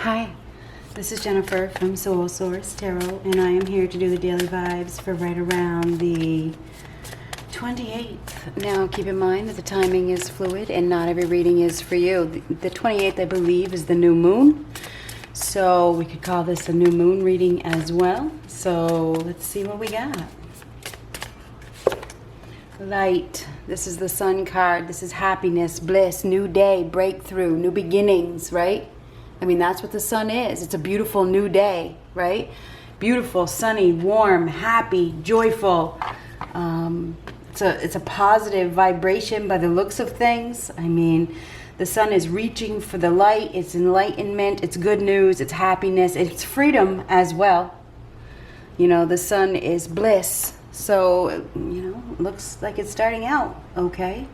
Hi, this is Jennifer from Soul Source Tarot, and I am here to do the daily vibes for right around the 28th. Now, keep in mind that the timing is fluid and not every reading is for you. The 28th, I believe, is the new moon, so we could call this a new moon reading as well. So let's see what we got. Light. This is the Sun card. This is happiness, bliss, new day, breakthrough, new beginnings, right? I mean, that's what the sun is. It's a beautiful new day, right? Beautiful, sunny, warm, happy, joyful. It's a positive vibration by the looks of things. I mean, the sun is reaching for the light. It's enlightenment. It's good news. It's happiness. It's freedom as well. You know, the sun is bliss. So, you know, looks like it's starting out okay.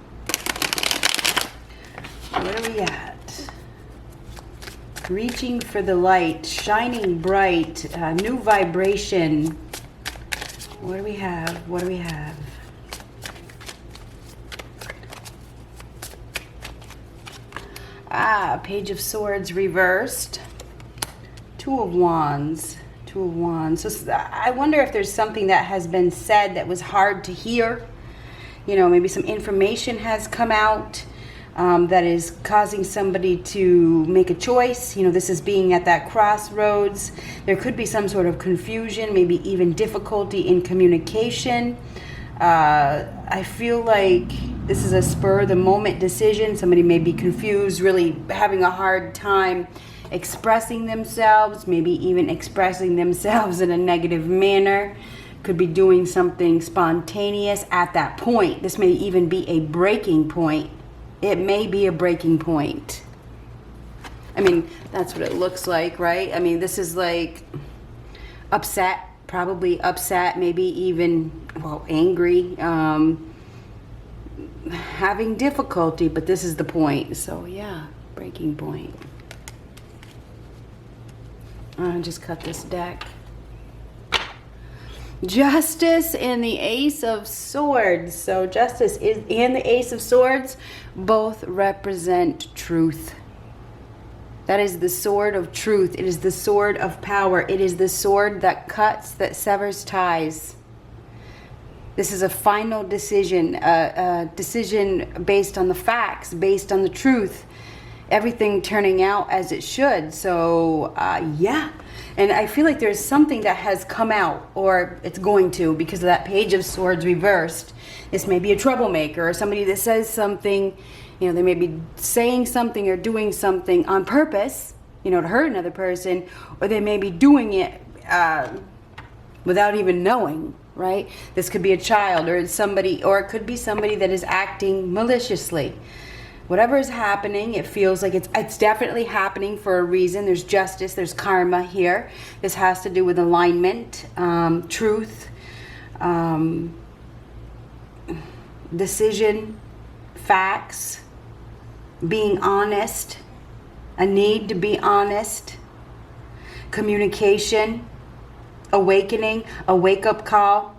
What do we got? Reaching for the light, shining bright, new vibration. What do we have? What do we have? Page of Swords reversed. Two of Wands. Two of Wands. So I wonder if there's something that has been said that was hard to hear. You know, maybe some information has come out that is causing somebody to make a choice. You know, this is being at that crossroads. There could be some sort of confusion, maybe even difficulty in communication. I feel like this is a spur-of-the-moment decision. Somebody may be confused, really having a hard time expressing themselves, maybe even expressing themselves in a negative manner. Could be doing something spontaneous at that point. This may even be a breaking point. It may be a breaking point. I mean, that's what it looks like, right? I mean, this is like upset, probably upset, maybe even, well, angry, having difficulty, but this is the point. So yeah, breaking point. I'll just cut this deck. Justice and the Ace of Swords. So Justice and the Ace of Swords both represent truth. That is the sword of truth. It is the sword of power. It is the sword that cuts, that severs ties. This is a final decision, a decision based on the facts, based on the truth. Everything turning out as it should. So, yeah. And I feel like there's something that has come out, or it's going to, because of that Page of Swords reversed. This may be a troublemaker or somebody that says something, you know, they may be saying something or doing something on purpose, you know, to hurt another person, or they may be doing it without even knowing, right? This could be a child, or somebody, or it could be somebody that is acting maliciously. Whatever is happening, it feels like it's definitely happening for a reason. There's justice, there's karma here. This has to do with alignment, truth, decision, facts, being honest, a need to be honest, communication, awakening, a wake-up call.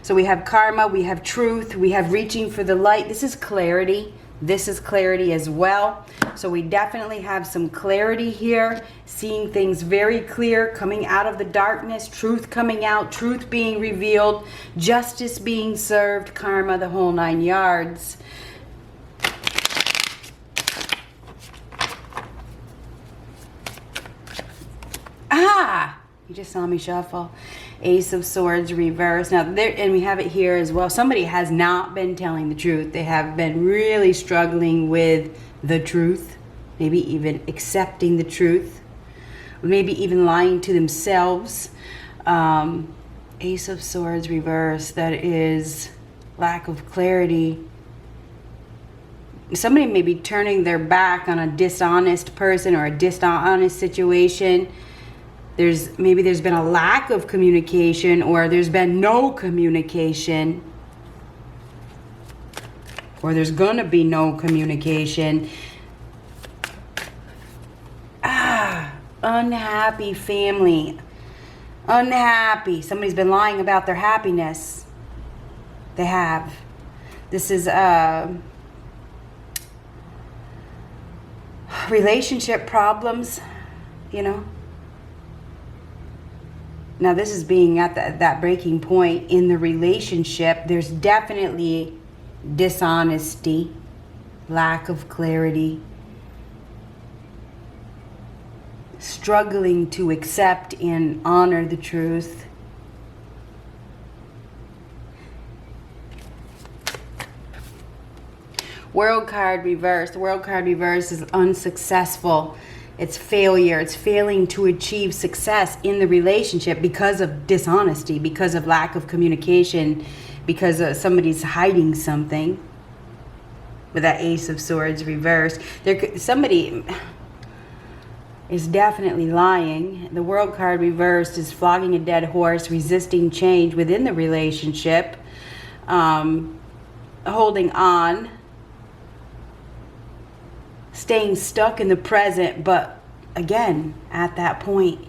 So we have karma, we have truth, we have reaching for the light. This is clarity. This is clarity as well. So we definitely have some clarity here, seeing things very clear, coming out of the darkness, truth coming out, truth being revealed, justice being served, karma, the whole 9 yards. You just saw me shuffle. Ace of Swords reverse. Now, there, and we have it here as well. Somebody has not been telling the truth. They have been really struggling with the truth. Maybe even accepting the truth. Maybe even lying to themselves. Ace of Swords reverse. That is lack of clarity. Somebody may be turning their back on a dishonest person or a dishonest situation. Maybe there's been a lack of communication, or there's been no communication, or there's gonna be no communication. Unhappy family. Unhappy. Somebody's been lying about their happiness. They have. This is relationship problems, you know. Now this is being at that breaking point in the relationship. There's definitely dishonesty, lack of clarity, struggling to accept and honor the truth. World card reversed. The World card reversed is unsuccessful. It's failure. It's failing to achieve success in the relationship because of dishonesty, because of lack of communication, because somebody's hiding something. With that Ace of Swords reversed, somebody is definitely lying. The World card reversed is flogging a dead horse, resisting change within the relationship, holding on, staying stuck in the present, but again, at that point.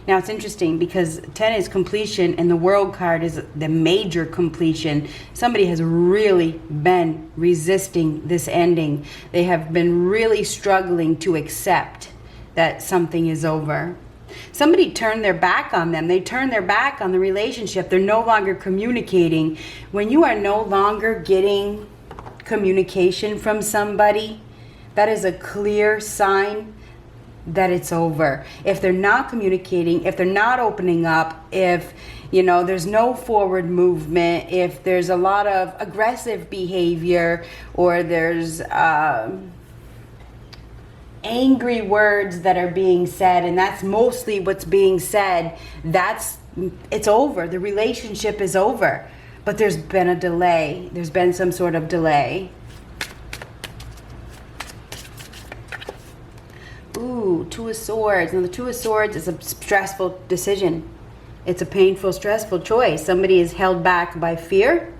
Now it's interesting because 10 is completion and the World card is the major completion. Somebody has really been resisting this ending. They have been really struggling to accept that something is over. Somebody turned their back on them. They turned their back on the relationship. They're no longer communicating. When you are no longer getting communication from somebody, that is a clear sign that it's over. If they're not communicating, if they're not opening up, if there's no forward movement, if there's a lot of aggressive behavior, or there's angry words that are being said, and that's mostly what's being said, it's over. The relationship is over. But there's been a delay. There's been some sort of delay. Ooh, Two of Swords. Now the Two of Swords is a stressful decision. It's a painful, stressful choice. Somebody is held back by fear.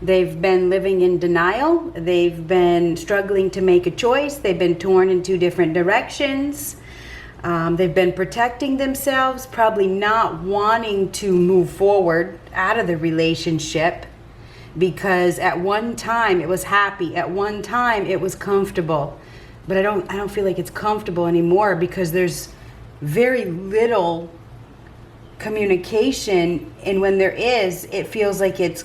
They've been living in denial. They've been struggling to make a choice. They've been torn in two different directions. They've been protecting themselves, probably not wanting to move forward out of the relationship because at one time it was happy, at one time it was comfortable, but I don't feel like it's comfortable anymore because there's very little communication, and when there is, it feels like it's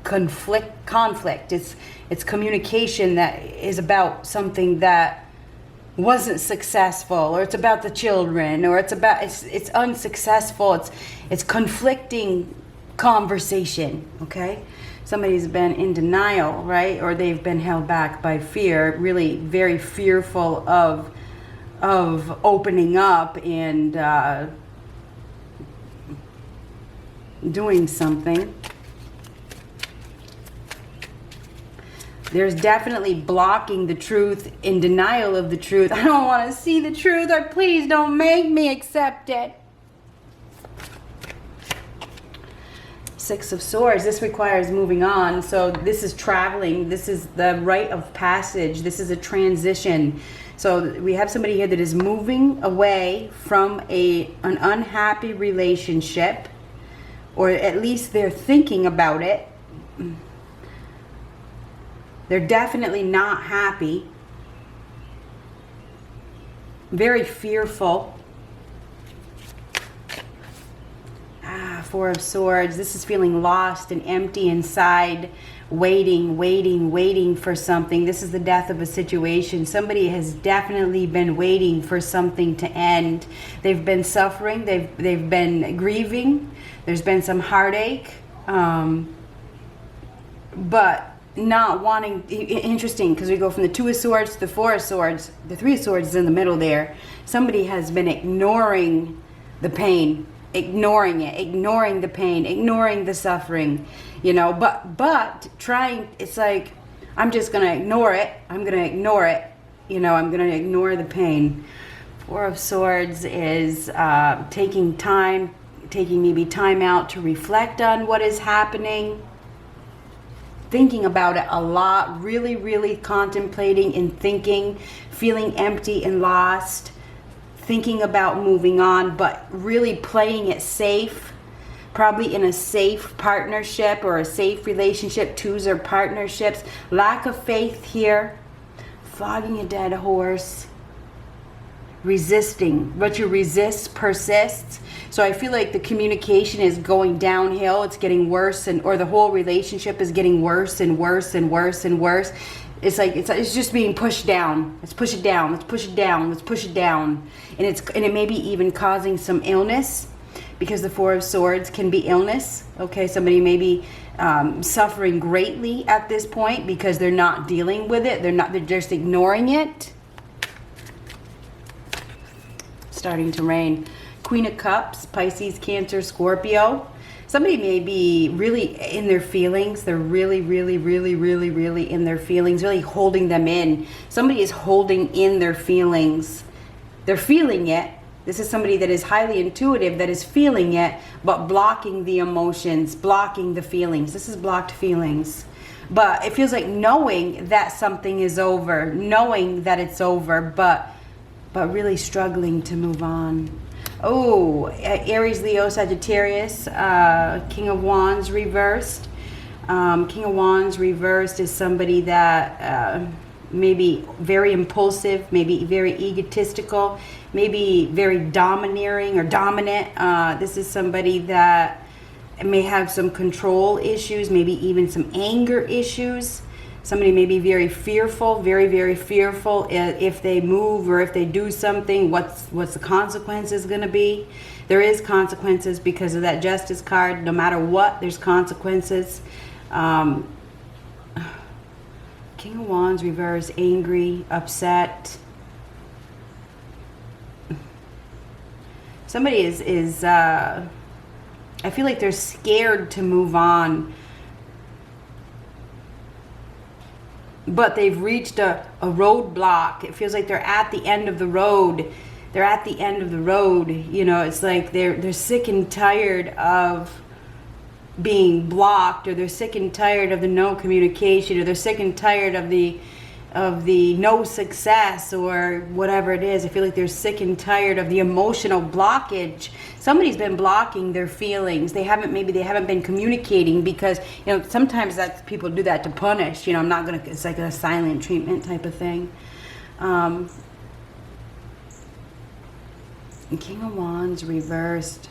conflict. It's communication that is about something that wasn't successful, or it's about the children, or it's unsuccessful. It's conflicting conversation. Okay, somebody's been in denial, right? Or they've been held back by fear, really very fearful of opening up and doing something. There's definitely blocking the truth, in denial of the truth. I don't want to see the truth, or please don't make me accept it. Six of Swords, this requires moving on. So this is traveling. This is the rite of passage. This is a transition. So we have somebody here that is moving away from an unhappy relationship, or at least they're thinking about it. They're definitely not happy. Very fearful. Four of Swords. This is feeling lost and empty inside, waiting for something. This is the death of a situation. Somebody has definitely been waiting for something to end. They've been suffering. They've been grieving. There's been some heartache. But not wanting, interesting, because we go from the Two of Swords to the Four of Swords. The Three of Swords is in the middle there. Somebody has been ignoring the pain, ignoring it, ignoring the pain, ignoring the suffering, but trying, it's like, I'm just going to ignore it. I'm going to ignore it. I'm going to ignore the pain. Four of Swords is taking maybe time out to reflect on what is happening. Thinking about it a lot, really contemplating and thinking, feeling empty and lost, thinking about moving on, but really playing it safe, probably in a safe partnership or a safe relationship. Twos are partnerships. Lack of faith here flogging a dead horse. Resisting. What you resist persists. So I feel like the communication is going downhill. It's getting worse, or the whole relationship is getting worse and worse and worse and worse. It's like it's just being pushed down. Let's push it down. Let's push it down. Let's push it down. And it may be even causing some illness, because the Four of Swords can be illness. Okay, somebody may be suffering greatly at this point because they're not dealing with it. They're just ignoring it. Starting to rain. Queen of Cups, Pisces, Cancer, Scorpio. Somebody may be really in their feelings. They're really, really, really, really, really in their feelings, really holding them in. Somebody is holding in their feelings. They're feeling it. This is somebody that is highly intuitive, that is feeling it, but blocking the emotions, blocking the feelings. This is blocked feelings. But it feels like knowing that something is over, knowing that it's over, but really struggling to move on. Oh, Aries, Leo, Sagittarius, King of Wands reversed. King of Wands reversed is somebody that may be very impulsive, maybe very egotistical, maybe very domineering or dominant. This is somebody that may have some control issues, maybe even some anger issues. Somebody may be very fearful, very, very fearful if they move or if they do something, what's the consequences going to be. There is consequences because of that Justice card. No matter what, there's consequences. King of Wands reverse, angry, upset. Somebody is I feel like they're scared to move on. But they've reached a roadblock. It feels like they're at the end of the road. They're at the end of the road. You know, it's like they're sick and tired of being blocked, or they're sick and tired of the no communication, or they're sick and tired of the no success, or whatever it is. I feel like they're sick and tired of the emotional blockage. Somebody's been blocking their feelings. Maybe they haven't been communicating, because, you know, sometimes that's, people do that to punish. You know, it's like a silent treatment type of thing. King of Wands reversed.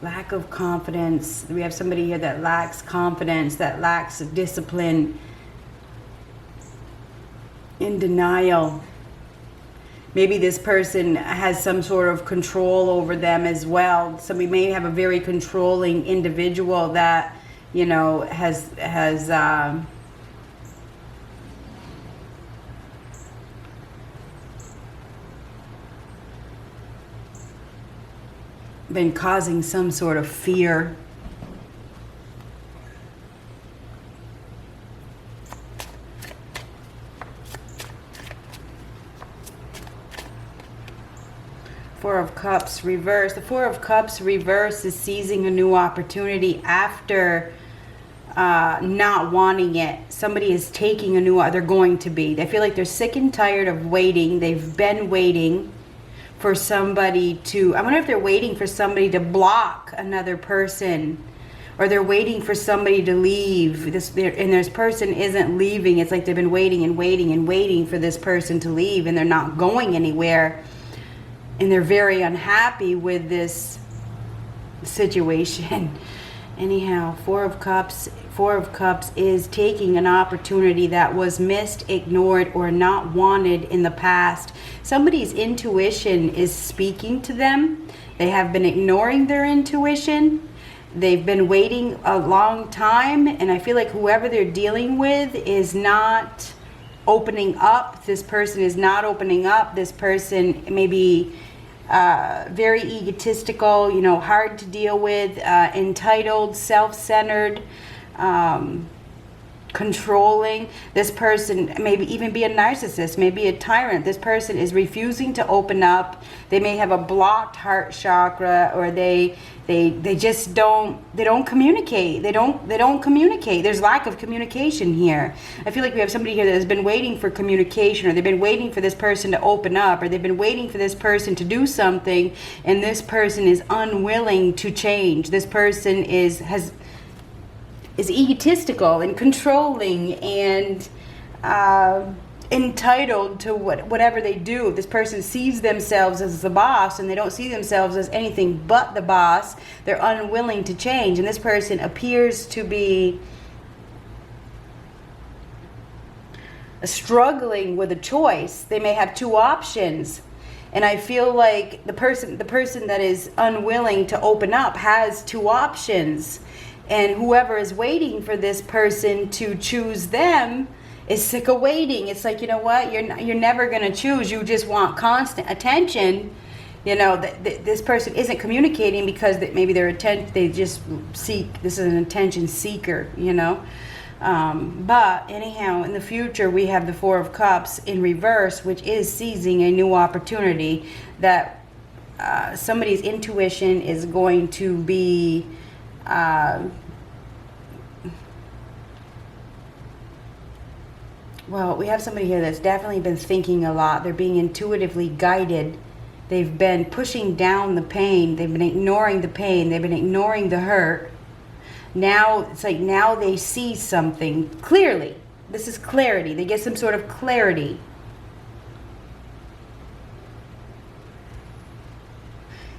Lack of confidence. We have somebody here that lacks confidence, that lacks discipline, in denial. Maybe this person has some sort of control over them as well. Somebody may have a very controlling individual that, you know, has been causing some sort of fear. Four of Cups reverse. The Four of Cups reverse is seizing a new opportunity after not wanting it. Somebody is taking a new, they're going to be. They feel like they're sick and tired of waiting. They've been waiting for somebody to, I wonder if they're waiting for somebody to block another person, or they're waiting for somebody to leave. And this person isn't leaving. It's like they've been waiting and waiting and waiting for this person to leave, and they're not going anywhere. And they're very unhappy with this situation. Anyhow, Four of Cups is taking an opportunity that was missed, ignored, or not wanted in the past. Somebody's intuition is speaking to them. They have been ignoring their intuition. They've been waiting a long time, and I feel like whoever they're dealing with is not opening up. This person is not opening up. This person may be very egotistical, you know, hard to deal with, entitled, self-centered, controlling. This person maybe even be a narcissist, maybe a tyrant. This person is refusing to open up. They may have a blocked heart chakra, or they just don't communicate. They don't communicate. There's lack of communication here. I feel like we have somebody here that has been waiting for communication, or they've been waiting for this person to open up, or they've been waiting for this person to do something, and this person is unwilling to change. This person is egotistical and controlling and entitled to whatever they do. If this person sees themselves as the boss and they don't see themselves as anything but the boss, they're unwilling to change. And this person appears to be struggling with a choice. They may have two options. And I feel like the person that is unwilling to open up has two options. And whoever is waiting for this person to choose them is sick of waiting. It's like, you know what? You're never going to choose. You just want constant attention. You know, this person isn't communicating because maybe they just seek, this is an attention seeker, you know. But anyhow, in the future, we have the Four of Cups in reverse, which is seizing a new opportunity that somebody's intuition is going to be well, we have somebody here that's definitely been thinking a lot. They're being intuitively guided. They've been pushing down the pain. They've been ignoring the pain. They've been ignoring the hurt. Now, it's like now they see something clearly. This is clarity. They get some sort of clarity.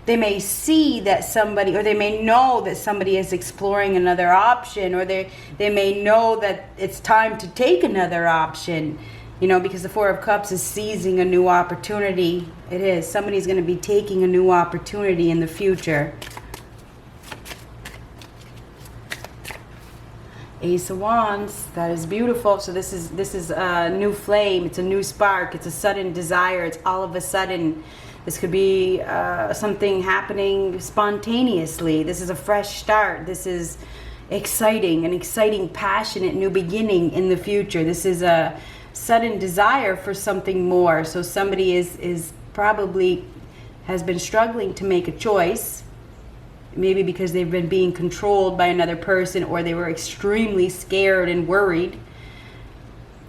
They may see that somebody, or they may know that somebody is exploring another option, or they may know that it's time to take another option, you know, because the Four of Cups is seizing a new opportunity. It is. Somebody's going to be taking a new opportunity in the future. Ace of Wands, that is beautiful. So this is a new flame. It's a new spark. It's a sudden desire. It's all of a sudden. This could be something happening spontaneously. This is a fresh start. This is exciting, an exciting, passionate new beginning in the future. This is a sudden desire for something more. So somebody is probably has been struggling to make a choice. Maybe because they've been being controlled by another person, or they were extremely scared and worried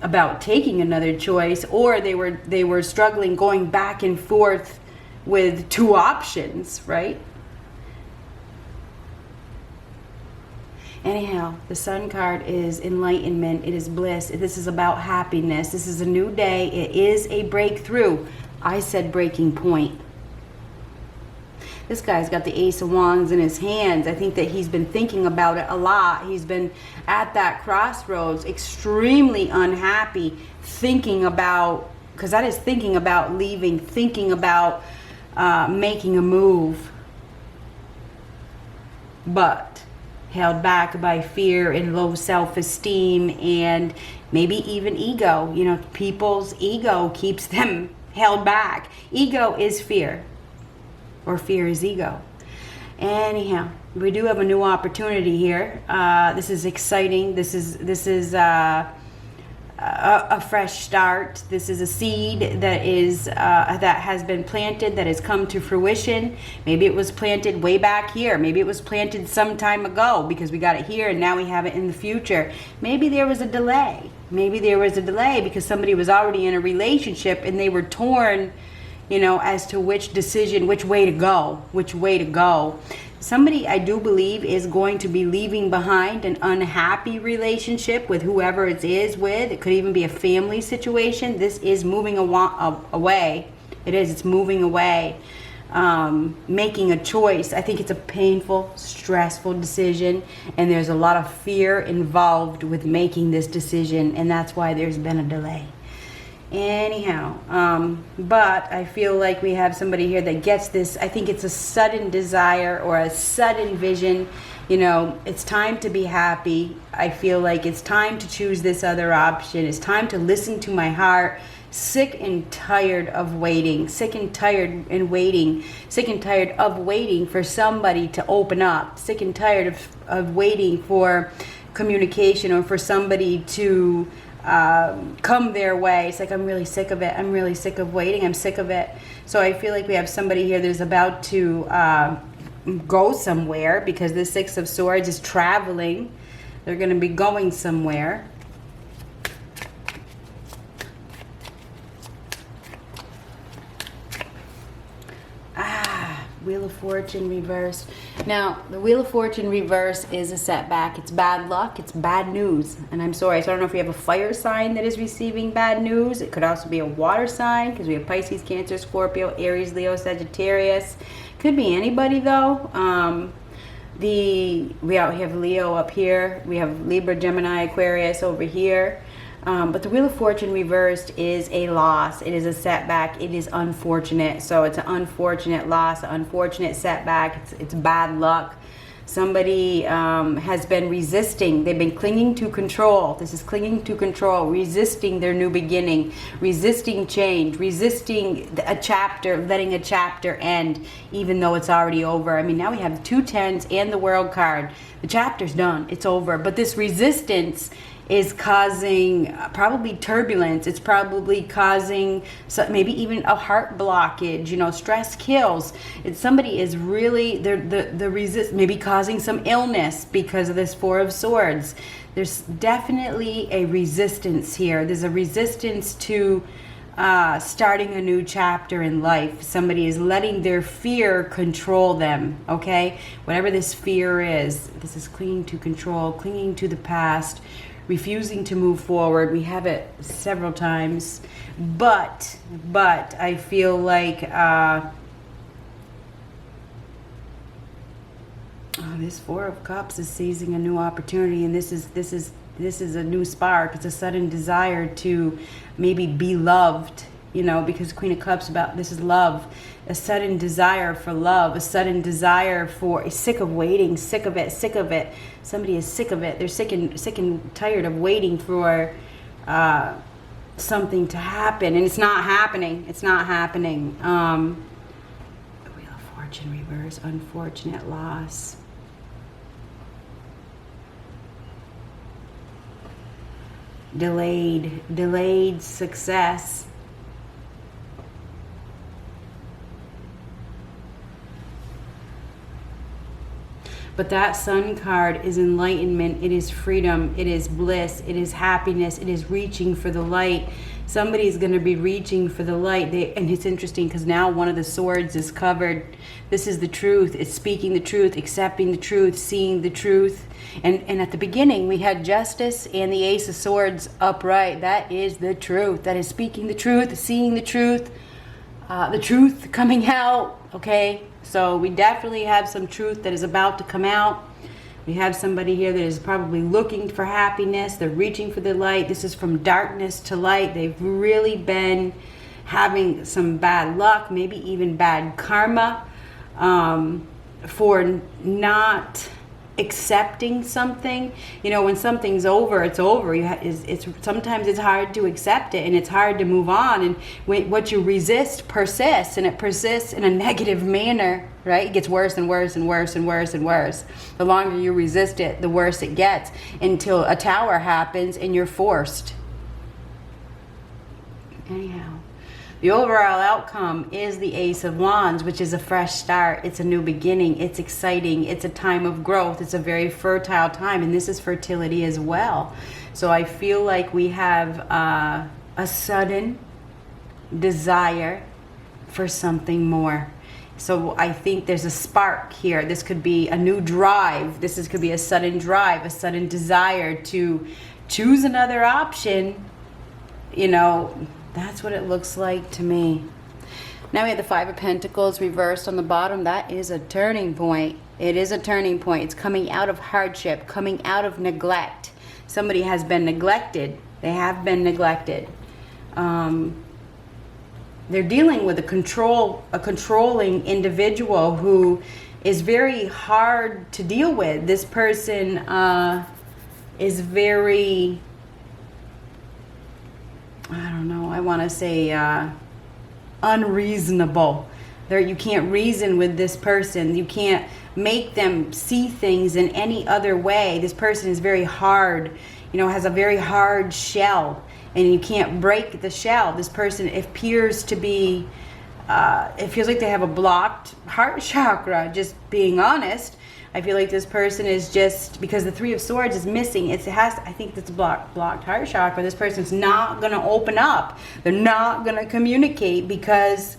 about taking another choice, or they were struggling going back and forth with two options, right? Anyhow, the Sun card is enlightenment. It is bliss. This is about happiness. This is a new day. It is a breakthrough. I said breaking point. This guy's got the Ace of Wands in his hands. I think that he's been thinking about it a lot. He's been at that crossroads, extremely unhappy, thinking about, because that is thinking about leaving, thinking about making a move, but held back by fear and low self-esteem and maybe even ego. You know, people's ego keeps them held back. Ego is fear. Or fear is ego. Anyhow, we do have a new opportunity here. This is exciting. This is a fresh start. This is a seed that is that has been planted, that has come to fruition. Maybe it was planted way back here. Maybe it was planted some time ago because we got it here and now we have it in the future. Maybe there was a delay. Maybe there was a delay because somebody was already in a relationship and they were torn, you know, as to which decision, which way to go. Somebody, I do believe, is going to be leaving behind an unhappy relationship with whoever it is with. It could even be a family situation. This is moving away. It's moving away. Making a choice. I think it's a painful, stressful decision, and there's a lot of fear involved with making this decision, and that's why there's been a delay. Anyhow, but I feel like we have somebody here that gets this. I think it's a sudden desire or a sudden vision. You know, it's time to be happy. I feel like it's time to choose this other option. It's time to listen to my heart. Sick and tired of waiting. Sick and tired and waiting. Sick and tired of waiting for somebody to open up. Sick and tired of waiting for communication or for somebody to come their way. It's like, I'm really sick of it. I'm really sick of waiting. I'm sick of it. So I feel like we have somebody here that's about to go somewhere, because the Six of Swords is traveling. They're going to be going somewhere. Wheel of Fortune reversed. Now, the Wheel of Fortune reverse is a setback. It's bad luck. It's bad news. And I'm sorry. So I don't know if we have a fire sign that is receiving bad news. It could also be a water sign because we have Pisces, Cancer, Scorpio, Aries, Leo, Sagittarius. Could be anybody though. We have Leo up here. We have Libra, Gemini, Aquarius over here. But the Wheel of Fortune reversed is a loss. It is a setback. It is unfortunate. So it's an unfortunate loss, an unfortunate setback. It's bad luck. Somebody has been resisting. They've been clinging to control. This is clinging to control, resisting their new beginning, resisting change, resisting a chapter, letting a chapter end, even though it's already over. I mean, now we have 2 tens and the World card. The chapter's done. It's over. But this resistance is causing probably turbulence. It's probably causing maybe even a heart blockage. You know, stress kills. Somebody is really the resist, maybe causing some illness because of this Four of Swords. There's definitely a resistance here. There's a resistance to starting a new chapter in life. Somebody is letting their fear control them. Okay, whatever this fear is, this is clinging to control, clinging to the past, refusing to move forward. We have it several times, but I feel like this Four of Cups is seizing a new opportunity, and this is a new spark. It's a sudden desire to maybe be loved, you know, because Queen of Cups this is love. A sudden desire for love, a sudden desire for, sick of waiting, sick of it. Somebody is sick of it. They're sick and tired of waiting for something to happen, and it's not happening. It's not happening. The Wheel of Fortune reverse, unfortunate loss. Delayed success. But that Sun card is enlightenment. It is freedom. It is bliss. It is happiness. It is reaching for the light. Somebody's going to be reaching for the light. And it's interesting because now one of the swords is covered. This is the truth. It's speaking the truth, accepting the truth, seeing the truth. And at the beginning, we had Justice and the Ace of Swords upright. That is the truth. That is speaking the truth, seeing the truth coming out. Okay? So we definitely have some truth that is about to come out. We have somebody here that is probably looking for happiness. They're reaching for the light. This is from darkness to light. They've really been having some bad luck, maybe even bad karma, for not accepting something. You know, when something's over, it's over. Sometimes it's hard to accept it, and it's hard to move on, and what you resist persists, and it persists in a negative manner, right? It gets worse and worse and worse and worse and worse. The longer you resist it, the worse it gets, until a tower happens and you're forced. Anyhow, the overall outcome is the Ace of Wands, which is a fresh start. It's a new beginning. It's exciting. It's a time of growth. It's a very fertile time, and this is fertility as well. So I feel like we have a sudden desire for something more. So I think there's a spark here. This could be a new drive. Could be a sudden drive, a sudden desire to choose another option. You know, that's what it looks like to me. Now we have the Five of Pentacles reversed on the bottom. That is a turning point. It is a turning point. It's coming out of hardship, coming out of neglect. Somebody has been neglected. They have been neglected. They're dealing with a controlling individual who is very hard to deal with. This person is very, I don't know, I want to say unreasonable. You can't reason with this person. You can't make them see things in any other way. This person is very hard, you know, has a very hard shell, and you can't break the shell. This person appears to be, it feels like they have a blocked heart chakra, just being honest. I feel like this person is just, because the Three of Swords is missing, I think it's blocked heart chakra. This person's not going to open up. They're not going to communicate because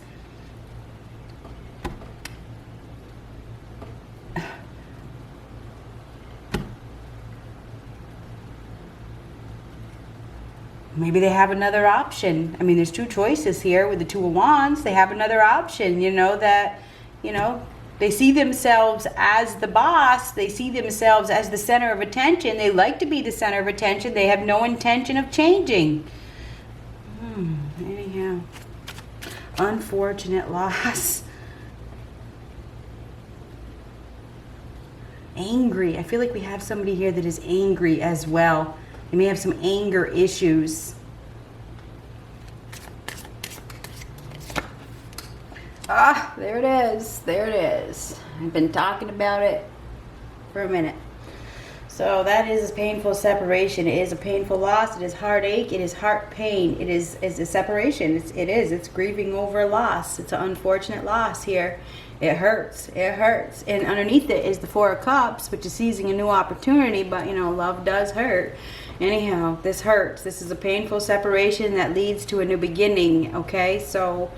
Maybe they have another option. I mean, there's two choices here with the Two of Wands. They have another option, that, they see themselves as the boss. They see themselves as the center of attention. They like to be the center of attention. They have no intention of changing. Anyhow, unfortunate loss. Angry. I feel like we have somebody here that is angry as well. They may have some anger issues. Ah, there it is. There it is. I've been talking about it for a minute. So that is a painful separation. It is a painful loss. It is heartache. It is heart pain. It's a separation. It's grieving over a loss. It's an unfortunate loss here. It hurts. It hurts. And underneath it is the Four of Cups, which is seizing a new opportunity. But, love does hurt. Anyhow, this hurts. This is a painful separation that leads to a new beginning. Okay, so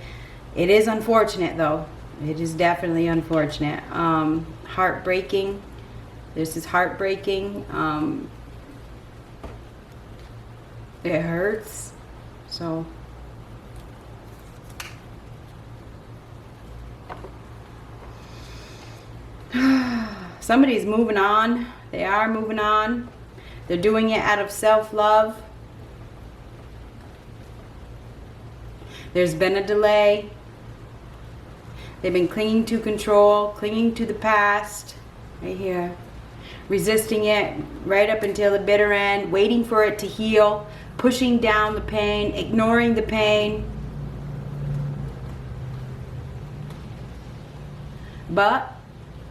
it is unfortunate, though. It is definitely unfortunate. Heartbreaking. This is heartbreaking. It hurts. So somebody's moving on. They are moving on. They're doing it out of self-love. There's been a delay. They've been clinging to control, clinging to the past. Right here. Resisting it right up until the bitter end, waiting for it to heal, pushing down the pain, ignoring the pain. But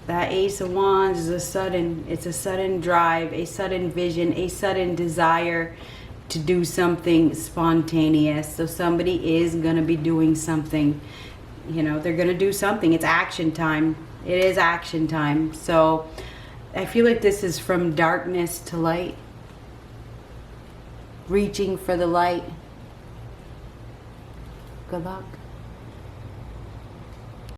that Ace of Wands is a sudden drive, a sudden vision, a sudden desire to do something spontaneous. So somebody is going to be doing something. They're going to do something. It's action time. It is action time. So I feel like this is from darkness to light. Reaching for the light. Good luck.